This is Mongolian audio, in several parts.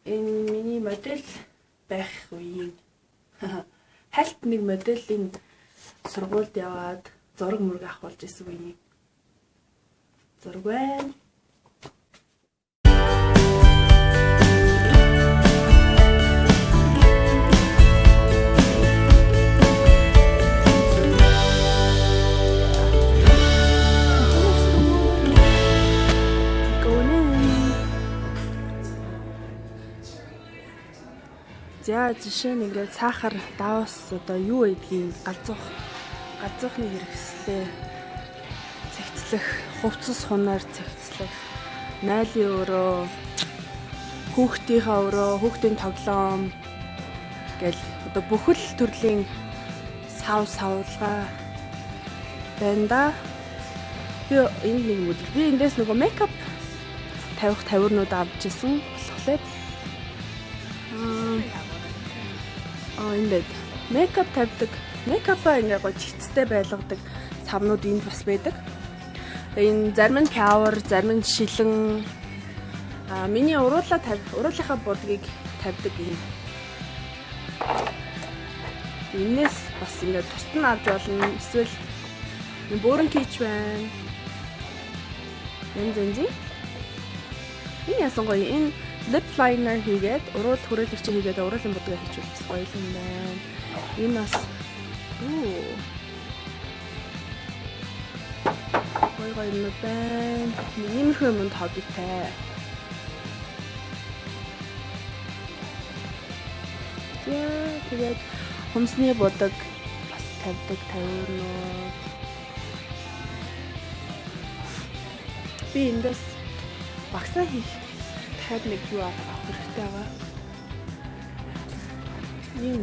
Энэ миний модель байх үеийн хальт нэг моделийн сургуульд яваад зураг мөрөг авах болж исэн үеийн зураг байна. За жишээ нь ингээд сахар давс одоо юу гэдгийг галзуухны хэрэгслээ цэгцлэх, хувцас хунаар цэгцлэх, найлын өрөө, хүүхдийнхээ өрөө, хүүхдийн тоглоом гэл одоо бүхэл төрлийн савлгаа байна да. Би энэ нэг модуль. Би эндээс нөгөө мейкап тавих тавирнууд авч ирсэн болохоор ингээд мейкап тавьдаг. Мейкапаа ингээ гоё цэцтэй байлгадаг савнууд энд бас байдаг. Энэ зарим нь powder, зарим нь шилэн. Миний уруулынхаа будгийг тавьдаг юм. Энээс бас ингээ тусад нь авч болно. Эсвэл бөөрөн кич байна. Энэ яасан гоё энэ lip liner хийгээд уруул хүрээлэгч хийгээд уруулын будгаа хийчихвэл гоё юм байна. Энэ бас гоё юм байна. Иймэрхүү юмд хоббитай. Тэгээд хүмсний будаг бас тавьдаг тавиурнууд. Би эндээс багсаа хийх таад нэг юу авах хэрэгтэй байгаа.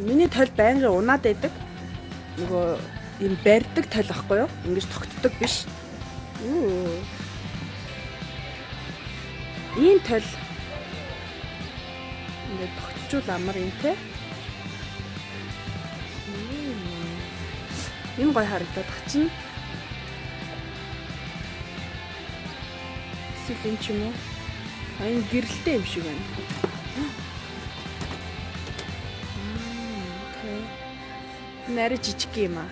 Миний тойл байнгын унаад байдаг. Нөгөө юм барьдаг тойл ахгүй юу? Ингэж тогтдог биш. Ийм тойл ингээд тогтчул амар юм те. Энэ гоё харагдаад чинь. Эсвэл ч юм уу? Энэ гэрэлтэй юм шиг байна. Окей. Нарай жижиг юм аа.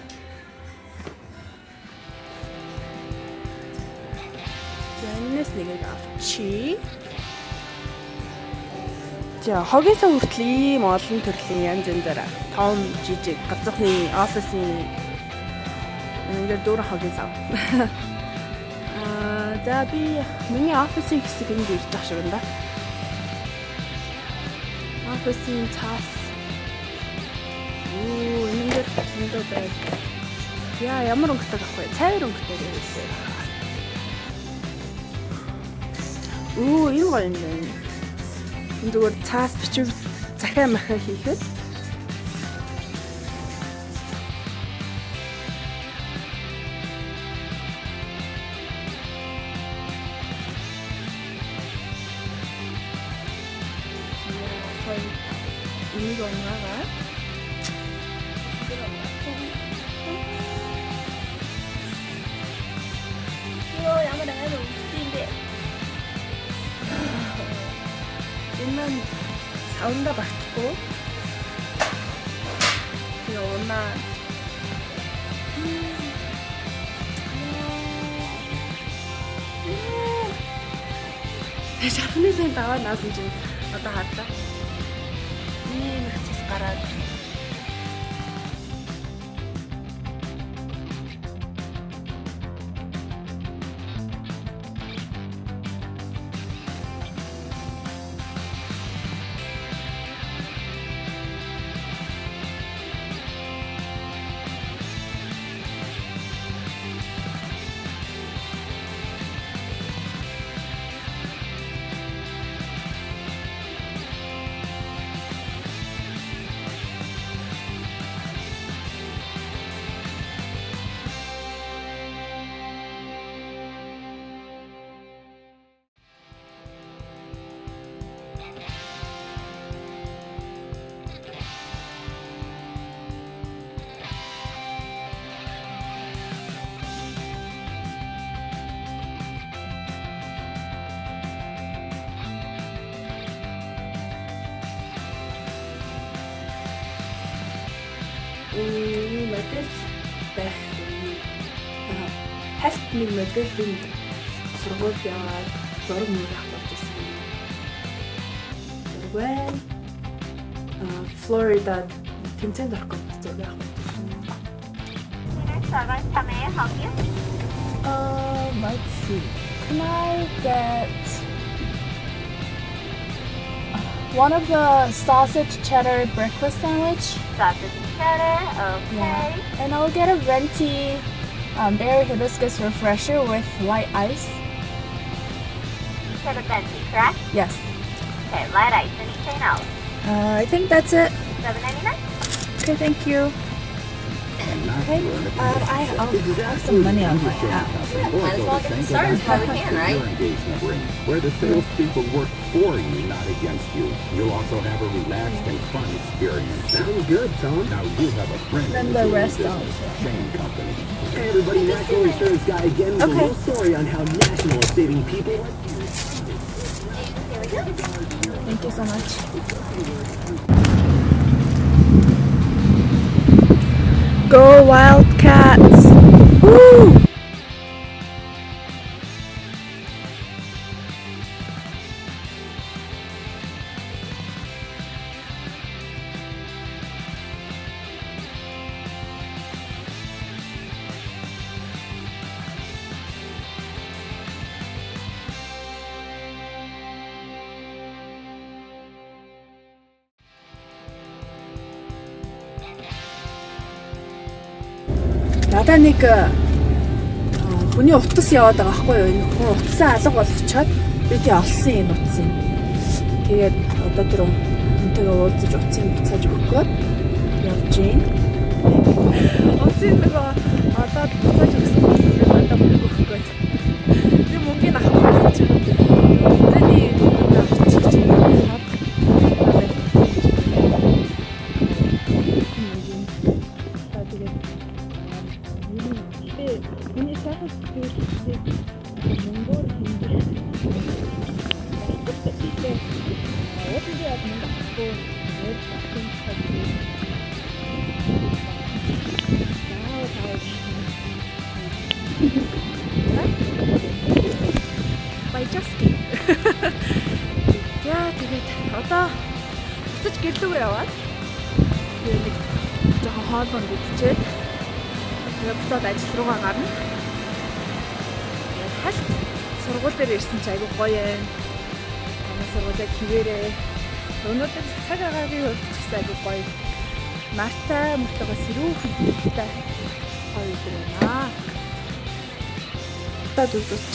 Зэнэс нэгийг авчи. За хогийн сав хүртэл ийм олон төрлийн янз янзаараа том жижиг галзуухны офисын ингээд дөрөв хогийн сав. За би миний офисын хэсэг энд ирж байгаа шиг байна. Офисын цаас. Энэгээр зөндөө байв. Яа ямар өнгөтэй авах вэ? Цайвар өнгөтэй байсан. Энэ гоё юм байна. Энэ зүгээр цаас бичиг захиа махаа хийхэд 이거 얼마가? 이거 양말 안에 옷인데. 옛날 사온다 봤고. 이거 얼마? 자신의 나와 나서 좀 왔다 갔다. Нэхцэс гараад модель байх. Хальт нэг моделийн сургууль яваад зураг мөр авах гэсэн юм. Зураг Florida тэмцээнд орох гэж зураг авах гэсэн юм. How may I help you? Let's see. Can I get one of the sausage cheddar breakfast sandwich? Sausage and cheddar. Okay. Yeah. And I'll get a venti berry hibiscus refresher with light ice. You said a venti, correct? Yes. Okay, light ice. Anything else? I think that's it. $7.99. Okay, thank you. Okay, I'll have some money on my app. Might as well get this started while we can, right? Engagement ring, where the salespeople work for you, not against you. You'll also have a relaxed and fun experience. Sounds good, Tom. Now you have a friend. Then in the doing rest business, I'll- Shane Company. Hey everybody, National Insurance Guy again with a Okay. little story on how National is saving people. Here we go. Thank you so much. Go Wildcats! Woo! Надаа нэг хүний утас яваад байгаа байхгүй юу? Энэ хүн утасаа алга болгочоод би тий олсон юм утсан. Тэгээд одоо тэр үнтэйгээ уулзаж утсыг буцааж өгөхөд явж гин. Утсыг нөгөө одоо буцааж өгсөн бол одоо мөнгө өгөхгүй. Би мөнгөний авахгүй байсан чинь эзэний мөнгө авчих чинь яваад. Миний сайхан сэтгэлийг мөнгөөр хэмжиж байна. Өөрөндөө яг мөнгөгүй нэг багтын цагийг баяжски. Яа тэгээд одоо буцаж гэлөө яваад тэгээд жоохон хоолой идчихээд буцаад ажил руугаа гарна. Хальт сургууль дээр ирсэн чи айгүй гоё юм. Манай сургуулиа хിവэрээ. Өнөөдөр цаг агаарыг өргөчихсөн айгүй гоё. Марта мөртөгөө сэрүүхэн хэлтэй гоё өдөр байна. Тад үзүүлж.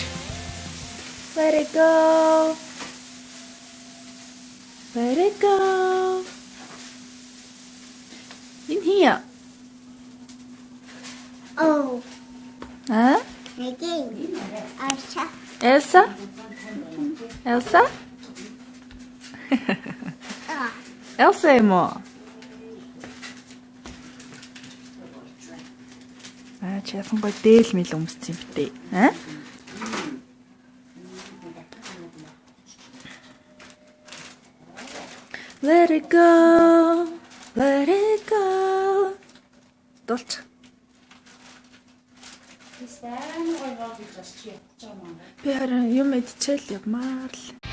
Let it go. Let it go. In here. Oh, Huh? again. Arsha. Elsa? Elsa? Elsa юм уу? Чи ясан гой дээл мэл өмссөн юм бтэ. Аа? Let it go. Let it go. Дулч. Би харин юм идчихэл явмаар л.